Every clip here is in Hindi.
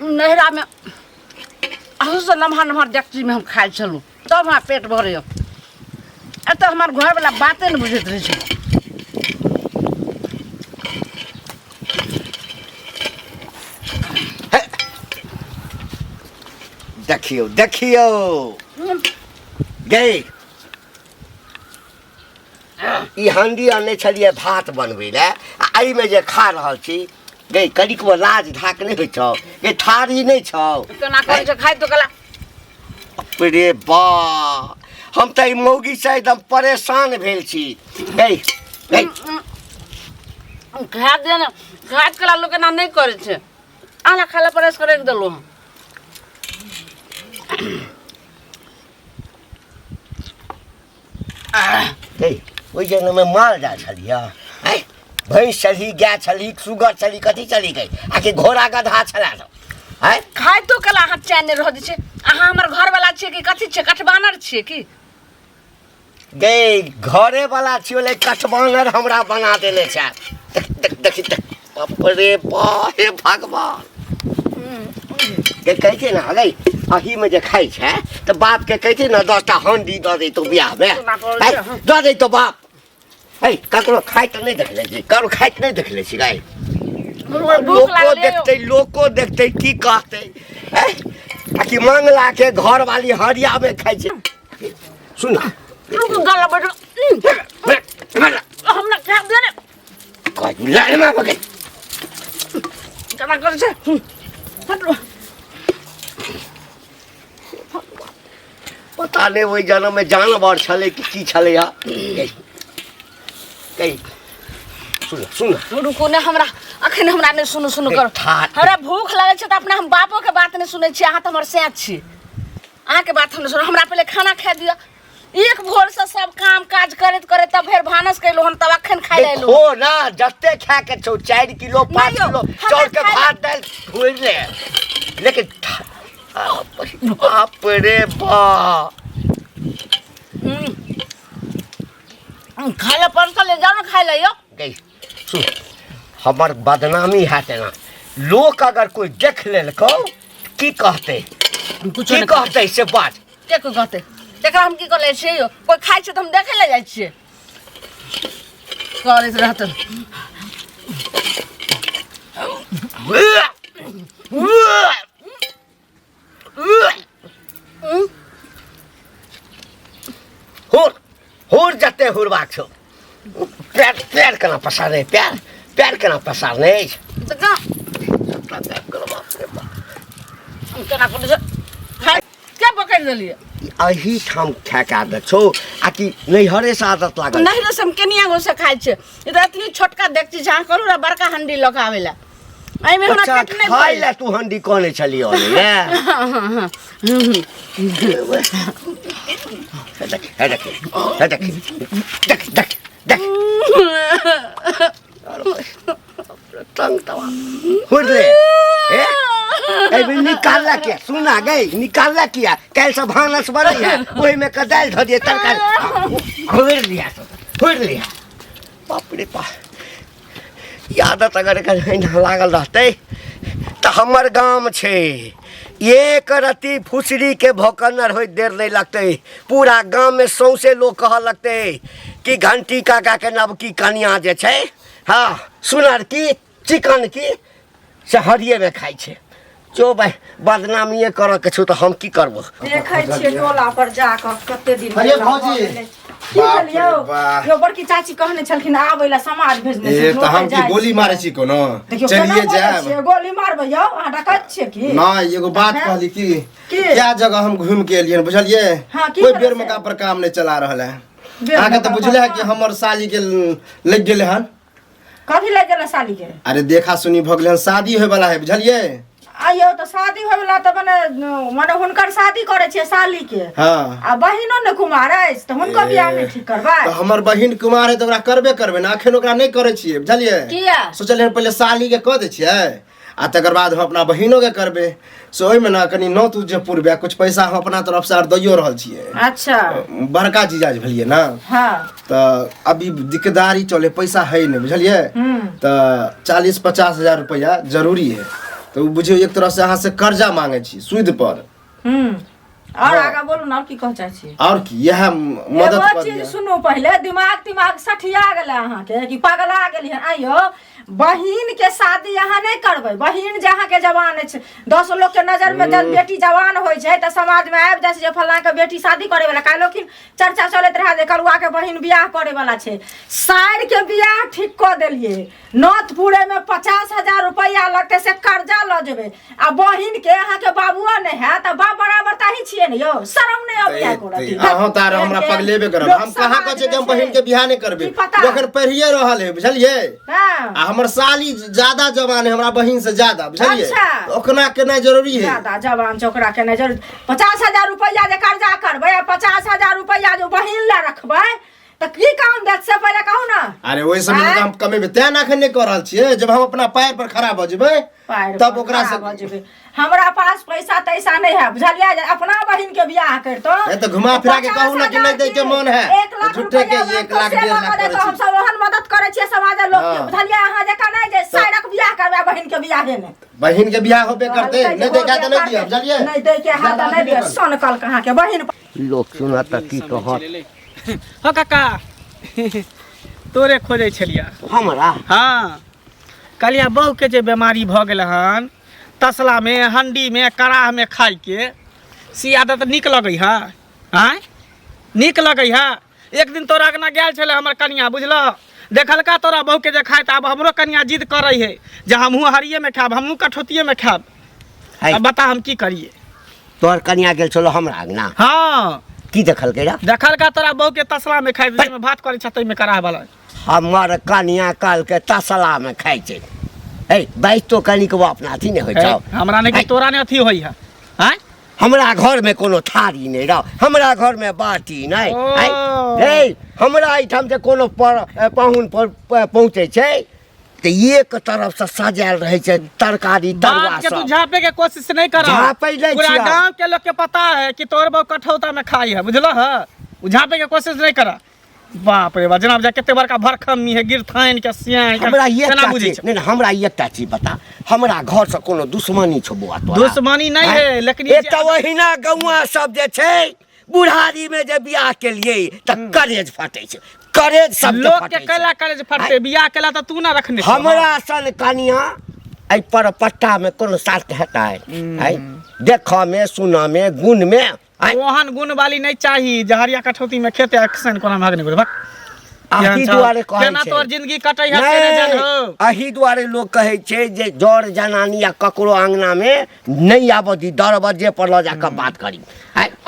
नहरा में से नम्हर नम्हर डेक्ची में हम खाए चलूँ तब हमारा पेट भरे तो हमारे घर वाला बातें नहीं बुझे रहे छे। देखियो देखियो गई ई हंडी आने छलिए भात बनबे ले आई में जे खा रहल छी गई कनिक वो लाज ढाक नहीं छौ ये थारी नहीं छौ केना करे छै खाइ तो कला अरे बा हम त ई मौगी से एकदम परेशान भेल छी गई गई खा दे ना खाइत कला लोग ना नहीं करे छै आला खाला परेश करे के देलो गई ओइ जन में माल जा छलिया है भैंस चली गाय चली सुगर चली कथी चली गई आखिर घोड़ा गधा छला है खाइ तो कला हाथ चैन रह दै छै अहाँ हमर घर वाला छियै कि कथी छै कटबानर छियै कि गई घरे वाला छियो ले कटबानर हमरा बना देले छै देखी बाप रे बा हे भगवान के कहै ना गई अही में जे खाइ छै त बाप के कहै ना 10टा हंडी द दे तो बियाह में द दे तो बाप है ककरो खाइत नहीं देखले छी ककरो खाइत नहीं देखले छी गाय लोको देखते की कहते कि मंगला के घर वाली हरिया में खाइ छै सुन गला बैठ हमरा खा दे रे कोई लाइन में बगे केना करे छै हटो पता नहीं वही जन्म में जानवर छले की छले या कई सुन सुन रुको ने हमरा अखन हमरा नहीं सुनु सुनु कर हमरा भूख लागे छै त अपना हम बापो के बात नहीं सुनै छी अहाँ त हमर सेठ छी अहाँ के बात हम सुन हमरा पहले खाना खा दिया एक भोर से सब काम काज करत करे तब फिर भानस कैलो हम तब अखन खाइ लेलो हो ना जत्ते खा के 4 किलो 5 किलो चाउर के भात दाल खुइ ले लेकिन बाप रे बा खाइला परसा ले जाओ ना खाइ ले यो गई सुन हमर बदनामी हाथे ना लोग अगर कोई देख लेलको की कहते कुछ नहीं कहते से बात के को कहते तेकरा हम की करे छै यो कोई खाइ छै त हम देखे ले जाइ छियै करैत रहत हुर जते हुरबाक छौ पैर केना पसारे पैर केना पसारने त का केना करे छै के पकड़ देलिए अही ठाम खा के आदत छौ आ कि नैहरे से आदत लागल नहीं रे हम केनिया गो से खाइ छै इतनी छोटका देखछि जहाँ करू रे बड़का हंडी लक आवेला आई में हमरा पेट नहीं खाइ ले तू हंडी कोने छलियो ने देख तंग तवा हुर ले ए भी निकालला क्या सुना गई निकालला क्या कल से भानस बनी है ओही में कदाल ध दिए तरकारी हुर लिया बाप रे बा आदत अगर लागल रहते तो हमर गांव छे एक रत्ती फुसरी के भौकनर हो देर नहीं लगते पूरा गांव में सौसे लोग कह लगते कि घंटी काका के नबकी कनिया जे छे हाँ सुनर की चिकन की शहरिये में खाई छे जो भाई बदनामी कर के छो तो हम की करबो देखै छियै टोला पर जाकर कते दिन अरे भौजी यो बड़की चाची कहने छलखिन आबैला समाज भेजने ए त हम की गोली मारे छी कोनो चलिए जाब गोली मारबै यौ अहाँ डकैत छियै की ना एगो बात कहली कि क्या जगह हम घूम के एलियन बुझलिए कोई बेर मौका पर काम नहीं चला रहल है आगे तो बुझले है कि हमर साली के लग गेले हन कथी लग गेल साली के अरे देखा सुनी भ गेले शादी होय वाला है बुझलिए आइयो तो शादी होय वाला त माने हुनकर शादी करे छै साली के हां आ बहिनो ने कुमार है त हुनका बियाह में ठीक करबा तो हमर बहिन कुमार है तो ओकरा करबे करबे ना अखन ओकरा नहीं करे छिए बुझलिए किया सोचले पहले साली के कह दे छिए आ तकर बाद हम अपना बहिनो के करबे सो ओहि में ना कनी नौत जे पुरबे कुछ पैसा हम अपना तरफ से दैयो रहल छियै। अच्छा बड़का जीजाज भेलिए ना। हाँ तो अभी दिकदारी चले पैसा है नहीं बुझलिए। तो 40-50 हजार रुपया जरूरी है। तो बुझियो एक तरह से अहाँ से कर्जा मांगे छी सूद पर। और आगा बोलू ना, और की कह चाहे छी? और की यह मदद एगो कर चीज दिया। सुनो, पहले दिमाग सठिया गेले अहाँ के कि पगला गेली हन। आइयो बहिन के शादी यहाँ नहीं करबै। बहिन जहाँ के जवान है 10 लोग के नजर में जब बेटी जवान हो जाए तो समाज में आबि जाए जे फलाना के बेटी शादी करे वाला। काल्हि कि चर्चा चलत रहा जे करुआ के बहिन बियाह करे वाला छे। साइड के बियाह ठीक कर देलिए। नौतपुरे में 50,000 रुपया लगते से कर्जा ल जेबे आ बहिन के अहाँ के बाबुआ नहीं है तो बाप बराबर ताही छिए न यो। शरम नहीं अबिया करती। अहाँ तार हमरा पगलेबे करब। हम कहाँ कह जे हम बहिन के बियाह नहीं करबे। ओखन पढ़िए रहल है बुझलिए। हां हमर साली ज्यादा जवान है हमरा बहिन से ज्यादा बुझलिए। अच्छा। ओकरा के नहीं जरूरी है। ज्यादा जवान चोकरा के नहीं जरूरी। 50,000 रुपया जे कर्जा करबे 50,000 रुपया जो बहिन ला रखबे तो की काम देत से पहले कहू ना। अरे वही समय में हम कमेबे तै ना अखन नहीं कर रहल छियै। जब हम अपना पैर पर खड़ा भ जेबै तब ओकरा से हमरा पास पैसा तैसा नहीं है बुझलिए। अपना बहिन के बियाह करतो ए तो घुमा फिरा के कहू ना कि नहीं दै के मन है। 1 लाख झूठे के 1 लाख 1.5 लाख करे हम सब ओहन मदद करे छियै समाज लोग के बुझलिए। अहाँ जे का नहीं जे साइडक बियाह करबे बहिन के बियाह में बहिन के बियाह होबे करते नहीं दे के तो नहीं दिया बुझलिए। नहीं दे के हाथ नहीं दिया सन कल कहां के बहिन लोग सुना त की कहत। हो काका तोरे खोजे छलिया हमरा। हाँ कलिया बहू के जे बीमारी भ गेल हन तसला में हंडी में कराह में खाई के सी आदत निक लगे है। हाँ निक लगे है। एक दिन तोरा अंगना गेल छले हमर कनिया बुझल देखलका तोरा बहू के जे खाए आब हमरो कनिया जिद करे है जे हमहूँ हरिये में खाब हमहूँ कठौतिये में खाब। अब बता हम की करिए। तोहर कनिया गेल छलो हमरा अंगना। हाँ की देखल के देखलका तोरा बहू के तसला में खाए में भात करे छतई में कराह वाला। हमर कनिया काल के तसला में खाइ छै। ए बाइस तो कनिक वो अपना अथी नहीं होइ छौ। हमरा ने कि तोरा ने अथी होई है। हैं हमरा घर में कोनो थारी नहीं रह। हमरा घर में बाटी नहीं। ए हमरा एठाम से कोनो पाहुन पर पहुँचे छै तो एक तरफ से सजायल रहे छै तरकारी तरुआ बात के तू सब। झापे के कोशिश नहीं कर। झापै नहीं पूरा छियै। गांव के लोग के पता है कि तोर बहू कठौता में खाई है बुझल है। उ झापे के कोशिश नहीं करा। बाप रे बा जनाब जा केते बड़का भरखमी है गिरथाइन के सियाई हमरा ये केना बुझै छै। नहीं हमरा एकटा चीज बता। हमरा घर से कोनो दुश्मनी छौ बुआ तोरा? दुश्मनी नहीं है लेकिन ये एकटा वहिना गौआ सब जे छै बुढ़ारी में जे बियाह के लिए त करेज फटे छै। करेज सब लोग के कैला करेज फटते बियाह केला त तू ना रखने छौ। हमरा सन कनिया ऐ पर पट्टा में कोनो साथ हेता है। देख में सुना में गुण में ओहन गुण वाली नहीं चाहिए जहरिया कठौती में खेते अक्सन कोना भागने को। अही दुआरे कहै केना छै। तोर जिंदगी कटै है से नहीं जान हो। अही दुआरे लोग कहे छै जे जड़ जनानी या ककरो अंगना में नहीं आबो दी दरवाजे पर ल जाकर बात करी।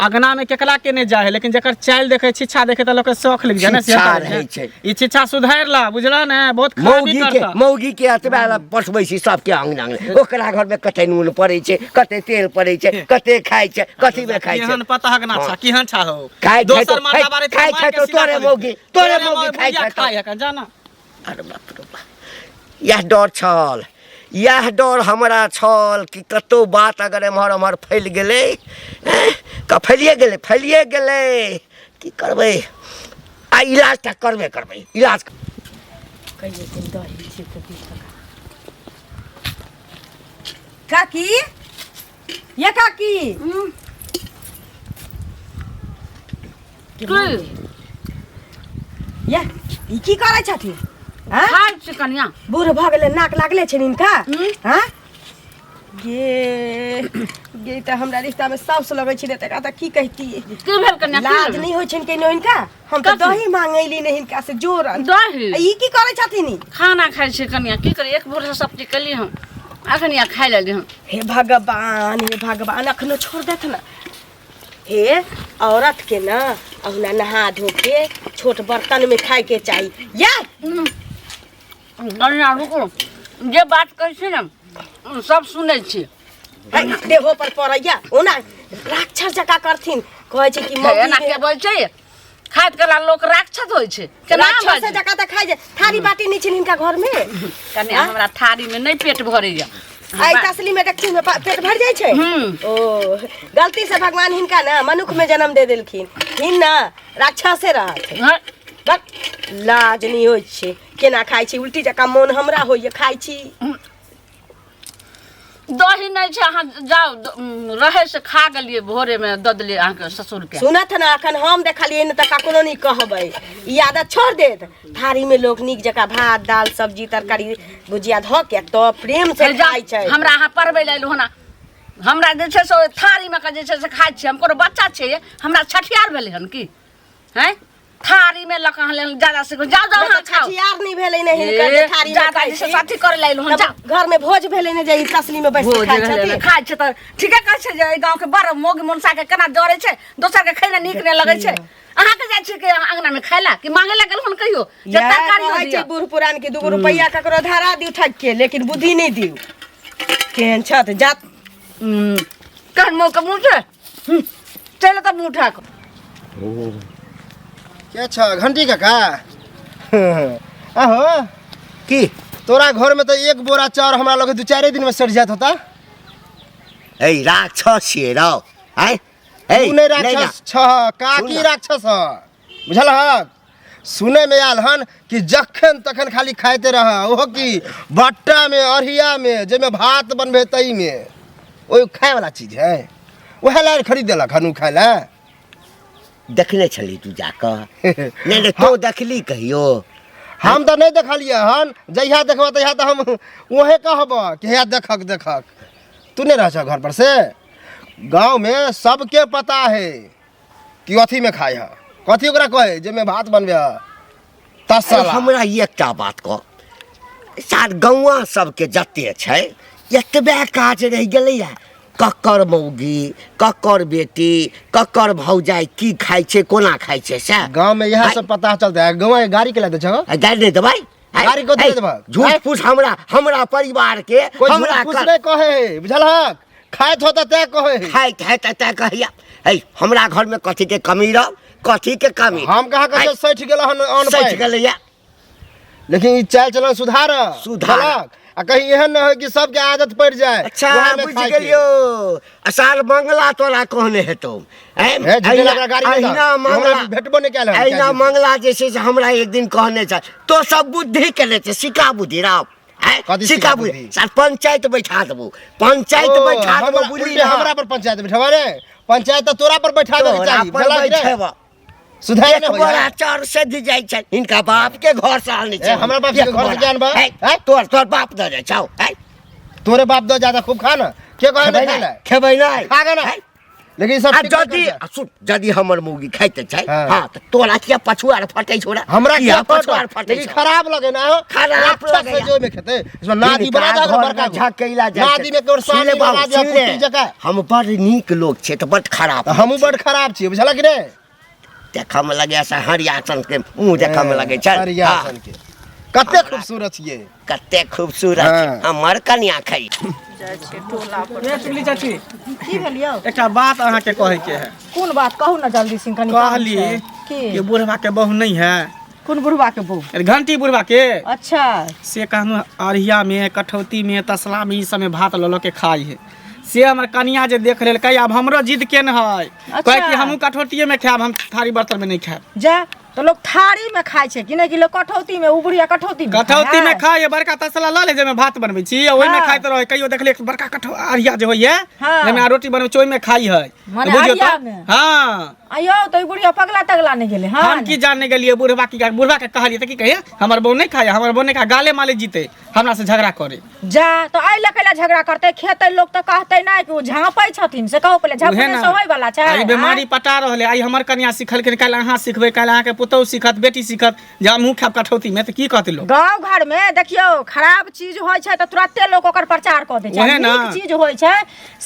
अगना में केकला के नहीं जाए लेकिन जकर चाइल देखे छिछा देखे तो लोग के शौक लग जाए ना। छिछा रहै छै। ई छिछा सुधार ला बुझला ने बहुत खराबी करता। मौगी के अतबा ला पसबै छी सबके अंगना में। ओकरा घर में कते नून पड़ै छै कते तेल पड़ै छै कते खाइ छै कथी में खाइ छै। केहन पता हगना छा केहन छा हो। खाइ दोसर माता बारे खाइ छै तो तोरे मौगी खाइ छै तो। खाइ है जाना। अरे बाप रे बाप यह डर छल। यह डर हमरा छल कि कतो बात अगर एम्हर एम्हर फैल गेलै फैलिए गेलै की करबै। आ इलाज तऽ करबे इलाज काकी ये काकी ये ई की करै छथिन? हां खाइ छै कनिया। बूढ़ भ गेलै नाक लागले छै इनका। हां ये त हमरा रिश्ता में सबसे लगै छै त का की कहती की भेल कनिया? लाज नहीं होइ छन केनो इनका। हम त दही मांगैली नहीं इनका से जोर दही ई की करै छथिन? खाना खाइ छै कनिया की करे। एक भोर से सब्जी कली हम अखनिया खाइ लेली हम। हे भगवान अखनो छोड़ देत ना। हे औरत के ना अहुना नहा धो के छोट बर्तन में खाए के चाहिए। या कनिया रुको जे बात कहै छै ना सब सुनै छी। देहो पर पड़ैया ओना राक्षस जका करथिन कहै छै कि मौगी एना के बोल छै खाइत कला लोक राक्षस होइ छै केना राक्षस जका त खाइ जे थारी बाटी नहीं छै इनका घर में। कनिया हमरा थारी में नहीं पेट भरैया। आई तसली में देखी में पेट भर जाय छै ओ गलती से भगवान हिनका ना मनुख में जन्म दे देलखिन हिन ना राक्षसे रहत बक लाज नहीं होय छै केना खाय छी उल्टी जका मोन हमरा होय खाय छी दही नहीं छै अहाँ जाओ रहे से खा गेलिए भोरे में द देलिए अहाँ के ससुर के सुनत ना अखन हम देखलिए न त कखनो नहीं कहबै ई आदत छोड़ देत थारी में लोग नीक जका भात दाल सब्जी तरकारी भुजिया ध के तो प्रेम से खाय छै हमरा अहाँ परबै लेलु हना हमरा जे छै से थारी में के जे छै से खाय छी हम कोनो बच्चा छै हमरा छठियार भेलै हन की हैं थारी में लक हले ज्यादा से जाओ जाओ हां खाओ छठियार नहीं भेलै नहीं हिनका जे थारी में ज्यादा से साथी कर लेलु हन घर में भोज भेलै ने जे ई तसली में बैठ के खाय छथि खाय छै त ठीके कहै छै जे गांव के बड़ मोग मनसा के केना डरै छै दोसर के खैना नीक नै लगै छै अहाँ के जाय छी के अंगना में खायला कि मांगे ला गेल हन कहियो जे तरकारी हो छै बूढ़ पुरान के 2 रुपया ककरो धारा दिउ ठक के लेकिन बुद्धि नहीं दिउ केन छत जात कहन मो के मुंह छै चल त मुंह ठाक क्या छ घंटी काका आहो की तोरा घर में तो एक बोरा चाउर हमरा लगे 2-4 दिन में सड़ जात होता ए राक्षस छियै रौ आय ए तू नहीं राक्षस छ काकी राक्षस ह बुझल ह सुने में आल हन कि जखन तखन खाली खाते रह ओहो की बट्टा में अरहिया में जेमे भात बनबे तई में ओइ खाए वाला चीज है ओहे ला खरीद देलक हनु खाए ला देखने छली तू जाकर नहीं तो देखली कहियो हम तो नहीं देखलिए हन जहिया देखबा तहिया तो हम वहे कहब कि हे देखक देखक तू नहीं रह छ घर पर से गांव में सबके पता है कि अथी में खाए है कथी ओकरा कहे जे में भात बनबे है तसला हमरा एकटा बात कह सार गौवा सबके जते छै एतबे काज रह गेलै कक्कर मौगी कक्कर बेटी कक्कर भौजाई की खाय छै कोना खाय छै से गांव में यह सब पता चलता है गांव गाड़ी के लाते छ गाड़ी नहीं देबै गाड़ी को दे देबा झूठ पूछ हमरा परिवार के हमरा कुछ नहीं कहे बुझल ह खाइत होता तय कहे खाइत है तय कहिया ए हमरा घर में कथी के कमी रह कथी के कमी हम कहा के सठ गेल हन अन सठ गेलै लेकिन ई चाल चलन सुधार आ कहीं एहन न हो कि सबके आदत पड़ जाए अच्छा बुझ गेलियो असाल मंगला तोरा कहने हेतौ अहिना भेटबो नहीं कैल अहिना मंगला जे छै से हमरा एक दिन कहने छै तो सब बुद्धि केले छै सिका बुद्धि राव सिका बुद्धि सर पंचायत बैठा देबो बुझली हमरा पर पंचायत बैठावा रे पंचायत तो तोरा पर बैठा देबे चाहिए सुधार न होया चार से दी जाय छै इनका बाप के घर से आने छै हमरा बाप के घर से जान बा तोर बाप द जाय छौ तोरे बाप द ज्यादा खूब खा ना के कहे नहीं खेबै नहीं खागा ना लेकिन सब जदी हमर मौगी खाइते छै हां त तोरा किया पछुआर फटै छोरा हमरा किया पछुआर फटै लेकिन खराब लगे ना खराब लगे जो में खेते इसमें नादी बना जा बड़का झकेला जाय नादी में तोर साले बना जा पुट्टी जका हम बड़ नीक लोग छै त बड़ खराब हम बड़ खराब छी बुझला कि रे देखा में लगे से हरियासन के मुंह देखा में लगे छै हरियासन के कते खूबसूरत छिए कते खूबसूरत हमर कन्या खई जाय छै टोला पर ए चुगली चाची की भेलियो एकटा बात अहाँ के कहे के है कोन बात कहू ना जल्दी सिंह कनी कहली कि बुढ़वा के बहू नहीं है कोन बुढ़वा के बहू घंटी बुढ़वा के अच्छा से कहनु अरहिया में कठौती में तसला में ई सब में भात ल के खाई है से हमर कनिया जे देख लेल कही अब हमरो जिद केन है कहे कि हमहू कठौतिये में खाब हम थारी बर्तन में नहीं खाब जा तो लोग थारी में खाय छै कि नहीं कि लोग कठौती में उबड़िया कठौती में खाय बड़का तसला ल ले जे में भात बनबै छी ओइ में खाइत रहे कहियो देखले बड़का अरहिया जे होय है में रोटी बनबै छी ओइ में खाई है बुझियो त हां आयो तो बुढ़िया पगला तगला नहीं गेले हां हम की जानने गेलिए बुढ़वा के कहलिए त की कहिए हमर बहू नहीं खाय हमर बहू नहीं खा गाले माले जीते हमरा से झगड़ा करे जा तो आई लकेला झगड़ा करते खेते लोग तो कहते ना कि वो झांपै छथिन से कहो पहले झांपने से होय वाला छै आई बीमारी पटा रहले आई हमर कन्या सिखल के काल अहाँ सिखबै काल अहाँ के पुतौ सिखत बेटी सिखत जे हमहू खाब कठौती में त की कहते लोग गांव घर में देखियो खराब चीज होय छै त तुरंते लोग ओकर प्रचार क दै छै नीक चीज होय छै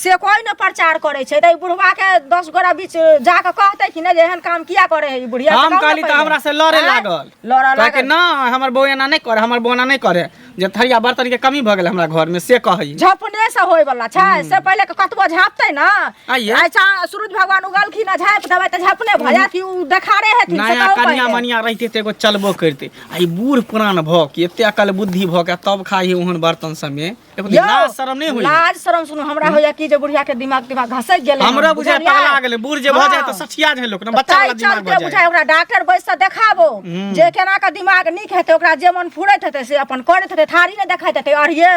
से कोई न प्रचार करे छै त बुढ़वा के 10 गोरा बीच जाके कहते कि न जे एहन काम किया करे है बुढ़िया हम कहली त हमरा से लड़े लागल कि ना हमर बहू एना नहीं करे हमर बहू एना नहीं करे जे थरिया बर्तन के कमी भ गेल हमरा घर में से कहई झपने से होय वाला छै से पहले के कतबो झापतै ना अच्छा सूरज भगवान उगलखिन झाप देबै त झपने भ जात कि उ देखारे हेथिन से नया कन्या मनिया रहते त एगो चलबो करते आई बूढ़ पुरान भ के एते अकल बुद्धि भ के तब खाई ओहन बर्तन सब में दिन लाज शरम नहीं हुई लाज शरम सुनो हमरा होया कि जे बुढ़िया के दिमाग घसक गेलै हमरा बुझाय पगला गेलै बूढ़ जे भ जाय त सठिया जाय लोक न बच्चा वाला दिमाग भ जाय बुझाय ओकरा डॉक्टर बैस से देखाबो जे केना के दिमाग नीक हेतै ओकरा जे मन फुरैत हेतै से अपन करैत हेतै थारी ने देखाइत हेतै अड़िए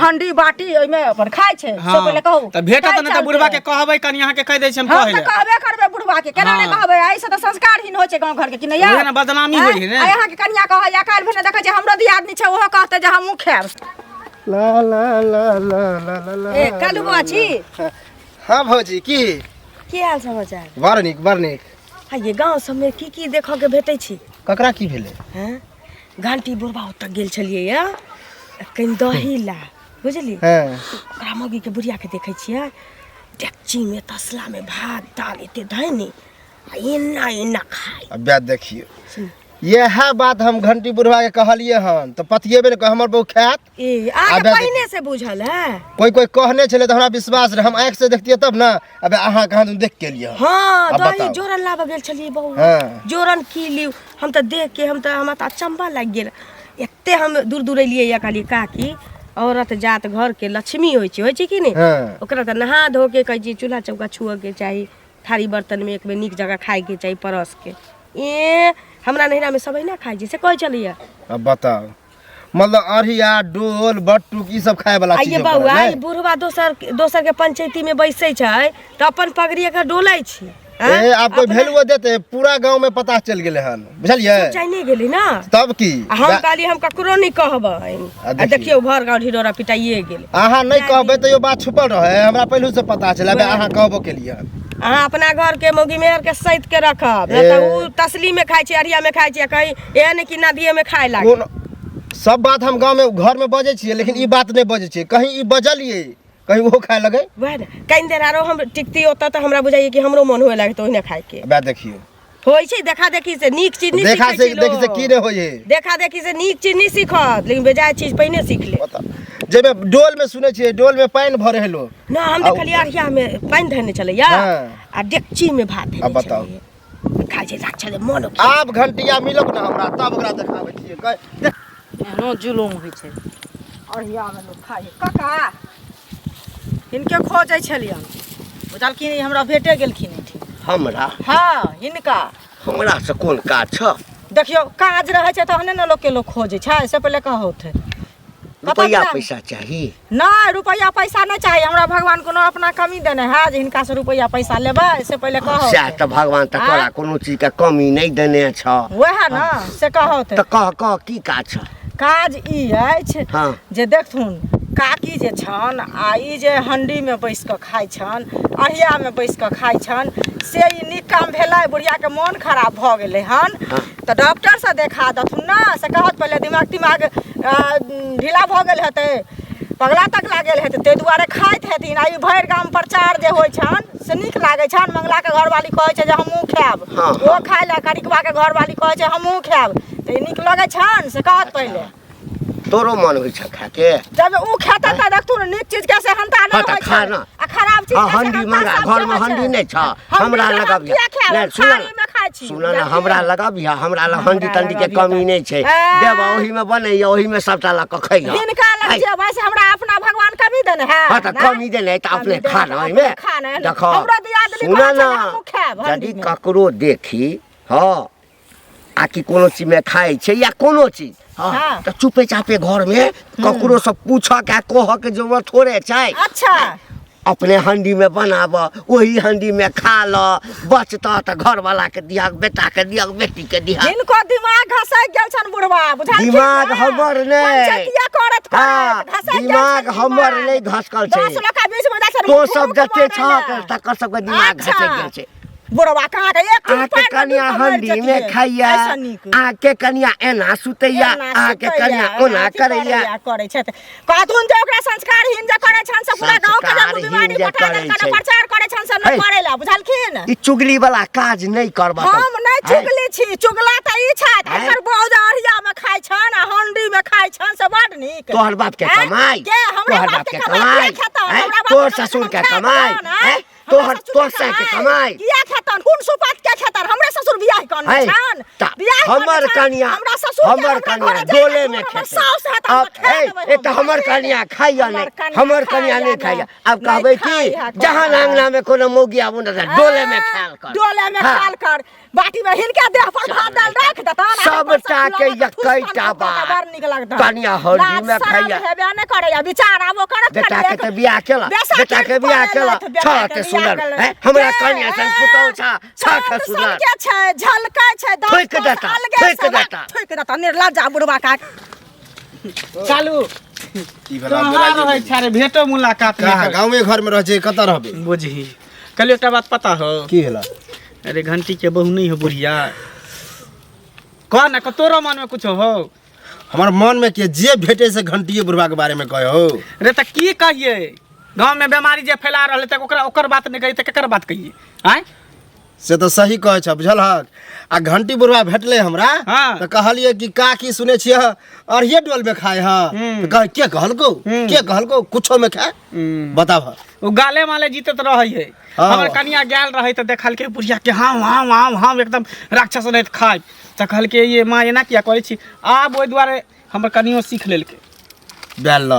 हंडी बाटी ओइमे अपन खाय छै से पहिले कहू त भेटत न त बुढ़वा के कहबै कनी अहाँ के कह दै छै हम कहै ले कहबे करबे बुढ़वा के केना ने कहबै ऐसे त संस्कारहीन होय छै गांव घर के कि नहीं ओहे न बदनामी होय है ने अहाँ के कन्या कहै या काल भेने देखै छै हमरो दियादनी छै ओहो कहतै जे हमहु खायब ला ला ला ला ला ला ला ए कालू बाची हाँ भौजी की हाल समाचार बड़ नीक हाँ ये गांव सब में की देखऽ के भेटै छी ककरा की भेलै हैं घंटी बुढ़वा ओतऽ गेल छलियै या कनि दही ला बुझली हाँ ओकरा मौगी के बुढ़िया के देखै छियै डेकची में तसला में भात दाल एते धैनी आ एना खाय अब बात देखियो यह बात हम घंटी बुढ़वा के कहलिए हन तो पतिएबे ने हमर बहु खात ए आगे पहले से बुझल है कोई कहने छले तो हमरा विश्वास रहे हम आंख से देखतिए तब ना अबे अहाँ कहाँ तुम देख के लिए हां दही जोरन लाबा गेल छलिए बहु हाँ। जोरन की लियो हम तो देख के हमरा तो अचंबा लग गेल एते हम दूर एलिए या कहली काकी औरत जात घर के लक्ष्मी होय छै कि नहीं हाँ। ओकरा त नहा धो के कहै छी चूल्हा चौका छुअ के चाही थारी बर्तन में एक बेर नीक जगह खाए के चाही परस के ए हमरा नहिरा में सबई ना खाइ छै से कहै छलिए अब बताओ मतलब अरिया डोल बट्टुक ई सब खाए वाला चीज आइए बउआ ई बुढ़वा दोसर के पंचायती में बैसै छै त अपन पगड़ी के डोलै छी ए आपको वैल्यू देते पूरा गांव में पता चल गेले हन बुझलिए चाय नहीं गेली ना तब की हम कहली हम ककरो नहीं कहबै आ देखियो भर गांव ढिडोरा पिटाइए गेल अहाँ नहीं कहबै त यो बात छुपल रहे हमरा पहलू से पता चला बे अहाँ कहबो के लिए अहाँ अपना घर के मौगी मेहर के सैत के रखब नहीं त उ तसली में खाइ छै अरिया में खाइ छै कहीं एहन कि नदिए में खाए लागे सब बात हम गांव में घर में बजे छियै लेकिन ई बात नहीं बजे छियै कहीं ई बजलिए कहीं वो खाए लगे वह कहीं देर आरो हम टिकती होता तो हमरा बुझाइए कि हमरो मन होए लागे तो ओहिने खाए के बात देखियो होय छै देखा देखी से नीक चीज नहीं देखा से देखी से की नहीं होय देखा देखी से नीक चीज नहीं सीखत लेकिन बेजाय चीज पहिने सीख ले जेबे डोल में सुने छियै डोल में पानी भरे हेलो ना हम देखलिए अरिया में पानी धरने चले या आ डेकची में भात धरने अब बताओ खाइ छै राक्षस मन आप घंटिया मिलक ना हमरा तब ओकरा देखाबै छियै एहनो जुलुम होइ छै अरिया में लोग खाइ काका इनके खोजै छलियन बुझलखिन हमरा भेटे गेलखिन हमरा हाँ हिनका हमरा से कोन काज छ देखियो काज रहे छै तहने न लोग के लोग खोजे छै से पहले कहो थे रुपया पैसा चाहिए ना रुपया पैसा नहीं चाहिए हमरा भगवान कोनो अपना कमी देने है जे हिनका से रुपया पैसा लेबै से पहले कहो से त भगवान त तोरा कोनो चीज के कमी नहीं देने छ वह ना से कहो थे त कह की काज छ काज ई अछि हाँ जे देखथुन काकी जे छन आ ई जे हंडी में बैस के खाइ छन अहिया में बैस के खाइ छन से ई नीक काम भेलै बुढ़िया के मन खराब भ गेलै हन त डॉक्टर से देखा दथुन ना से कहत पहले दिमाग ढीला भ गेल हेतै पगला तक लागल हेतै ताहि दुआरे खाइत हेथिन आ ई भरि गाम प्रचार जे होइ छन से नीक लागै छन मंगला के घरवाली कहै छै जे हमहूँ खायब ओ खाइ ले करिकबा के घरवाली कहै छै हमहूँ खायब त ई नीक लगै छन से कहत पहले तोरो मन होइ छ खा के जब उ खाता त देखथुन नीक चीज के से हंता न होइ छै आ खराब चीज के हंडी मंगा घर में हंडी नहीं छ हमरा लगाबिया सुन ना हमरा लगाबिया हमरा ल हंडी तंडी के कमी नहीं छै देबा ओही में बनैया ओही में सबटा ल के खैया हिनका लग जे वैसे हमरा अपना भगवान कमी देने है हां त कमी देने त अपने खाना ओही में देखो सुन ना यदि ककरो देखी हां आ कि कोनो चीज में खाइ छै या कोनो चीज हाँ तो चुपे चापे घर में ककरो सब पूछ के कह के जरूरत थोड़े छै अच्छा अपने हंडी में बनाब वही हंडी में खा ल बचता त घर वाला के दिया बेटा के दिया बेटी के दिया इनको दिमाग घसै गेल छन बुढ़वा बुझाल दिमाग हमर नहीं दिमाग हमर नहीं घसकल छै 10 लोग के बीच में जाके तो सब जते छ तकर सब के दिमाग घसै गेल छै बुढ़वा कहाँ के एक आके कनिया हंडी में खाइया आके कनिया एना सुतैया आके कनिया ओना करैया करे छै कहथुन जे ओकरा संस्कारहीन जे करे छन से पूरा गांव के जब बीमारी बता देल करे प्रचार करे छन से न करेला बुझलखिन ई चुगली वाला काज नहीं करबा हम नहीं चुगली छी चुगला त ई छत एकर बहुत अरिया में खाइ छन आ हंडी में खाइ छन से बड नीक तोहर बाप के कमाई तोहर बाप के कमाई तोहर ससुर के कमाई तोहर के कमाई किया खेतन कोन सुपात के खेतन हमरे ससुर बियाह कौन है, छान ता बियाह कौन हमर छान? कनिया हमरा ससुर के हमर हमरा कनिया घरे जाए डोले के में हमर खेते साउस है तो हम अब खा ए देबै ए तो हम। हमर कनिया खाइया हमर नहीं कनिया हमर कनिया खाइया नहीं खाइया नहीं। अब कहबै नहीं कि खाइया, जहां खाइया। अंगना में कोनो मोगी आबू न त डोले में खाल कर डोले में हाँ। खाल कर बाटी में हिनके देह पर भात दाल रख देता ना सबटा के एकैटा बात बड़ निक लगता कनिया हल्दी में खाइया हेबे ने करैया विचार आबो करत बेटा के त बियाह केला बेटा के बियाह केला छ के सुनर है हमरा कनिया सन पुतौ छ छ के सुनर के छै झलकै छै दस ठोक देता, ठोक देता निर्लज्जा बुढ़वा का चालू की भेला कहाँ रहै छै रे भेटो मुलाकात कहाँ नहीं गाँव में घर में रह कतऽ रहबे बुझही कल एक बात पता हो की भेला अरे घंटी के बहू नहीं हो बुढ़िया कह ना तोरो मन में कुछ हो हमार मन में के जे भेटे से घंटिए बुढ़वा के बारे में कहे हो रे त की कहिए गांव में बीमारी जे फैला रहले त ओकरा ओकर बात नहीं कही त केकर बात कहिए आय से तो सही कहे छ बुझल हक आ घंटी बुढ़वा भेटले हमरा हाँ। तो कहलिए कि का की सुने छिए अरहिए डोल में खाए ह तो कह के कहलको कुछो में खाए बताब वो गाले माले जीते तो रही है हाँ। हमर कनिया गेल रही तो देखल के बुढ़िया के हाँ एकदम राक्षस नहीं खाए तो कहल के ये माँ एना किया करे छी आब ओहि दुआरे हमर कनियो सीख लेल के बेल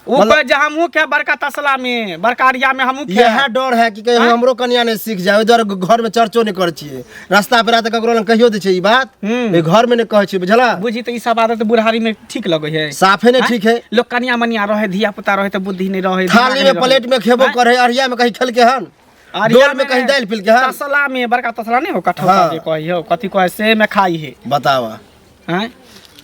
ऊपर जहाँ मुँह के बड़का तसला में बड़का अरिया में हमू यह डर है कि कहीं हमरो कनिया ने सीख जाए ओहि दुआरे घर में चर्चो नहीं करे छिए रास्ता पे रात ककरो लग कहियो दे छै ई बात ए घर में नहीं कहे छी बुझला बुझी तो ई सब आदत बुढ़ारी में ठीक लगे है साफे नहीं ठीक है लोग कनिया मनिया रहे धिया पुता रहे तो बुद्धि नहीं रहे थाली में प्लेट में खेबो करे अरिया में कहीं खेल के हन डोल में कहीं दाल पिल के हन तसला में बड़का तसला नहीं हो कठौता हाँ। जे कही हो कथी कहे से में खाई है बतावा हैं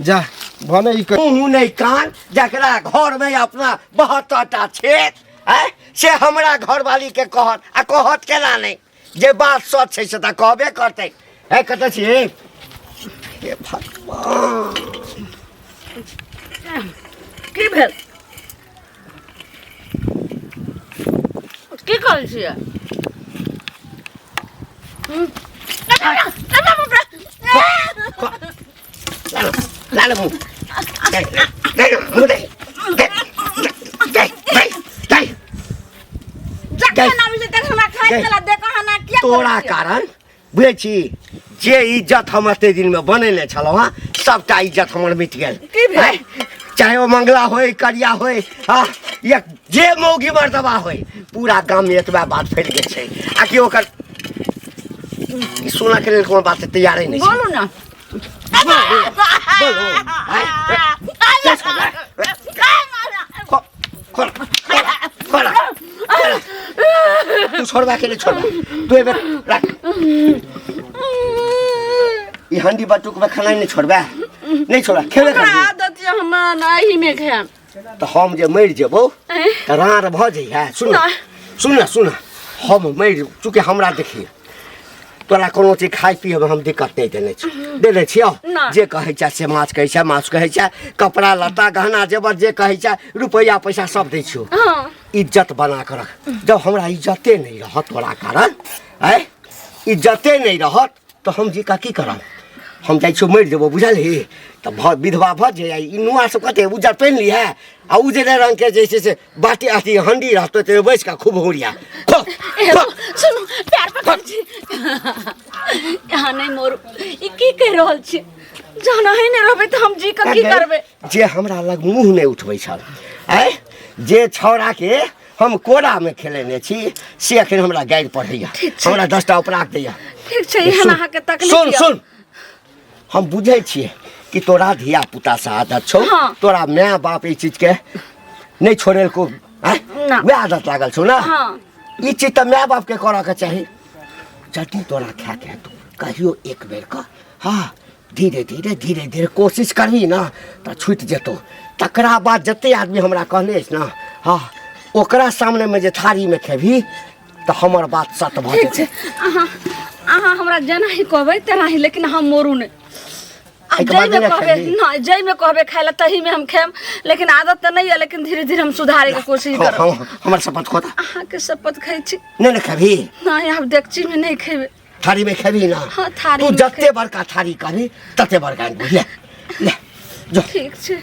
जा भने ई मुँह नहीं कान जकरा घर में अपना 72टा छेद है से हमरा घरवाली के कहत आ कहत केना नहीं जे बात सच छै से त कहबे करतै है कत छिए हे भगवान की भेल की करै छियै लाल मुँह मुँह दे तोरा कारण बुझे छी जे इज्जत हम एते दिन में बनेने छलहुँ हाँ सबटा इज्जत हमर मिट गेल हैं? चाहे वो मंगला होय करिया होय हाँ या जे मौगी मर्दबा होय पूरा गाँव में एतबा बात फैल गेल छै आ कि ओकर ई सुना के लेल कोनो बात तैयार नहीं छै बोलू ना बोलो तू छोड़वा के नहीं छोड़वा तू एबे रख ये हंडी बटुक में खाना नहीं छोड़वा नहीं छोड़ा खेले कर आदत है हमरा नहीं में खाएम तो हम जे मर जेबो तो रार भ जइहा सुन हम मर चूँकि हमरा देखिए तोरा कोनो चीज खाइ पिए में हम दिक्कत नहीं देने छियो जे कहै छै से माछ कहै छै माछ कहै छै कपड़ा लत्ता गहना जेवर जे कहै छै रुपया पैसा सब दै छियो इज्जत बना कर रख जब हमरा इज्जते नहीं रहत तोरा कारण है इज्जते नहीं रहत तो हम जी का की करब हम जाइ छियो मर जेबो बुझलही तब विधवा भ जाए ई नुआ सब कते उजर पहन ली है आ उजरे रंग के जैसे से बाटी आती हंडी रहतो ते बैस का खूब होरिया सुनो प्यार पकड़ छी यहाँ नहीं मोरू ई की कह रहल छी जाना है नहीं रहबे तो हम जी का की करबे जे हमरा लग मुंह नहीं उठबै छल आय जे छौड़ा के हम कोरा में खेलेने छी से अखन हमरा गाइड पढ़ैया हमरा 10टा उपराक दैया ठीक छै यहाँ अहाँ के तकलीफ सुन हम बुझे छिए कि तोरा धिया पुता से आदत छौ हाँ। तोरा माय बाप ई चीज के नहीं छोड़े को वे आदत लागल छौ ना हाँ। ई चीज तो माय बाप के करऽ के चाही जल्दी तोरा खा के तू कहियो एक बेर का हाँ धीरे धीरे कोशिश करही ना तो छूट जेतो तकरा बाद जते आदमी हमरा कहने ना हाँ ओकरा सामने में जे थारी में खेबही तो हमर बात सत भ ठीक छै जेतै अहाँ हमरा जेना ही कहबै तेना ही लेकिन हम मोरू नहीं एहिके बाद नहीं कहबे खेबही? ना जई में कहबे खाए ला तही में हम खेम लेकिन आदत तो नहीं है लेकिन धीरे धीरे हम सुधारे के कोशिश करब हमर शपथ खोता अहाँ के शपथ खाई छी नहीं खेबही नहीं आप डेकची में नहीं खेबे थारी में खेबही ना हाँ, थारी तू में जते बड़का थारी कहबी तते बड़का ले ले जो ठीक छै